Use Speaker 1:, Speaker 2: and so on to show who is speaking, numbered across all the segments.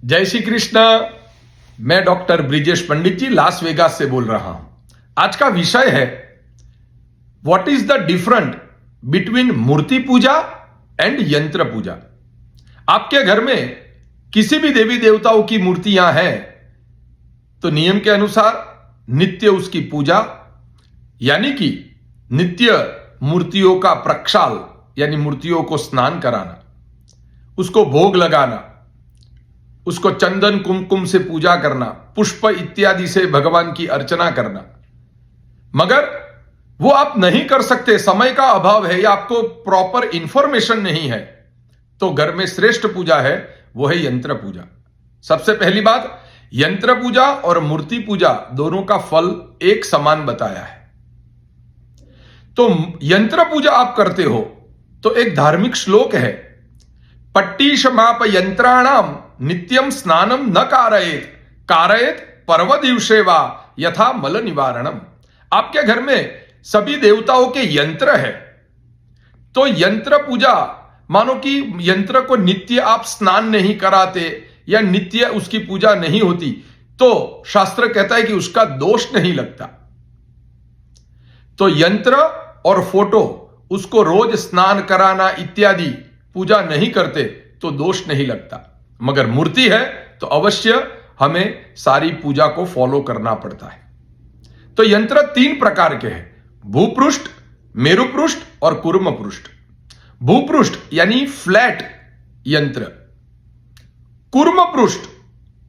Speaker 1: जय श्री कृष्ण। मैं doctor Brijesh Pandit ji Las Vegas से बोल रहा हूं। आज का विषय है what is the different between मूर्ति पूजा एंड यंत्र पूजा। आपके घर में किसी भी देवी देवताओं की मूर्तियां हैं तो नियम के अनुसार नित्य उसकी पूजा यानी कि नित्य मूर्तियों का प्रक्षाल यानी मूर्तियों को स्नान कराना, उसको भोग लगाना, उसको चंदन कुमकुम से पूजा करना, पुष्प इत्यादि से भगवान की अर्चना करना। मगर वो आप नहीं कर सकते, समय का अभाव है या आपको प्रॉपर इंफॉर्मेशन नहीं है, तो घर में श्रेष्ठ पूजा है वो है यंत्र पूजा। सबसे पहली बात, यंत्र पूजा और मूर्ति पूजा दोनों का फल एक समान बताया है। तो यंत्र पूजा आप करते हो तो एक धार्मिक श्लोक है, पट्टीशमाप यंत्राणाम नित्यम स्नानम न कारयेत कारयेत पर्व दिवसे वा यथा मल निवारणम। आपके घर में सभी देवताओं के यंत्र है तो यंत्र पूजा, मानो कि यंत्र को नित्य आप स्नान नहीं कराते या नित्य उसकी पूजा नहीं होती तो शास्त्र कहता है कि उसका दोष नहीं लगता। तो यंत्र और फोटो उसको रोज स्नान कराना इत्यादि पूजा नहीं करते तो दोष नहीं लगता। मगर मूर्ति है तो अवश्य हमें सारी पूजा को फॉलो करना पड़ता है। तो यंत्र तीन प्रकार के हैं, भूपृष्ठ, मेरुपृष्ठ और कूर्म पृष्ठ। भूपृष्ठ यानी फ्लैट यंत्र, कूर्म पृष्ठ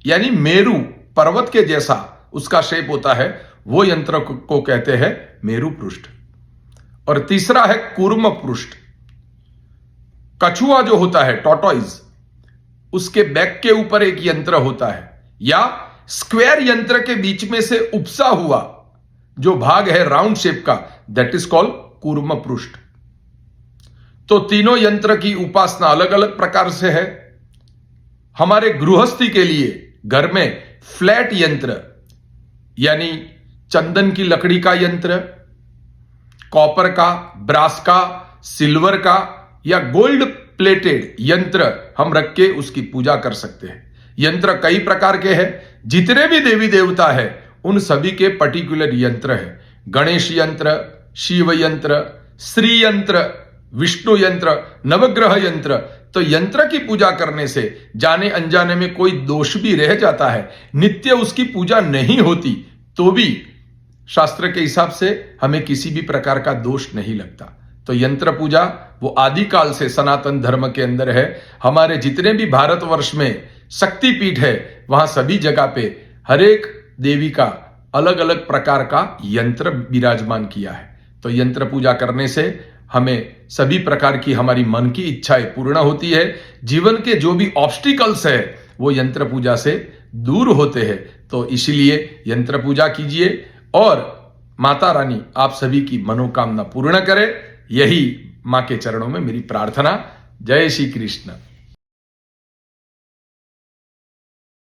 Speaker 1: यानी मेरु पर्वत के जैसा उसका शेप होता है, वो यंत्र को कहते हैं मेरु पृष्ठ। और तीसरा है कूर्म पृष्ठ, कछुआ जो होता है टॉर्टोइज, उसके बैक के ऊपर एक यंत्र होता है, या स्क्वायर यंत्र के बीच में से उपसा हुआ जो भाग है राउंड शेप का, दैट इज कॉल्ड कूर्म पृष्ठ। तो तीनों यंत्र की उपासना अलग अलग प्रकार से है। हमारे गृहस्थी के लिए घर में फ्लैट यंत्र यानी चंदन की लकड़ी का यंत्र, कॉपर का, ब्रास का, सिल्वर का या गोल्ड प्लेटेड यंत्र हम रख के उसकी पूजा कर सकते हैं। यंत्र कई प्रकार के हैं, जितने भी देवी देवता है उन सभी के पर्टिकुलर यंत्र है। गणेश यंत्र, शिव यंत्र, श्री यंत्र, विष्णु यंत्र, नवग्रह यंत्र। तो यंत्र की पूजा करने से जाने अनजाने में कोई दोष भी रह जाता है, नित्य उसकी पूजा नहीं होती तो भी शास्त्र के हिसाब से हमें किसी भी प्रकार का दोष नहीं लगता। तो यंत्र पूजा वो आदिकाल से सनातन धर्म के अंदर है। हमारे जितने भी भारतवर्ष में शक्तिपीठ है वहां सभी जगह पे हर एक देवी का अलग अलग प्रकार का यंत्र विराजमान किया है। तो यंत्र पूजा करने से हमें सभी प्रकार की हमारी मन की इच्छाएं पूर्ण होती है। जीवन के जो भी ऑब्स्टिकल्स है वो यंत्र पूजा से दूर होते हैं। तो इसीलिए यंत्र पूजा कीजिए और माता रानी आप सभी की मनोकामना पूर्ण करे, यही मां के चरणों में मेरी प्रार्थना। जय श्री कृष्ण।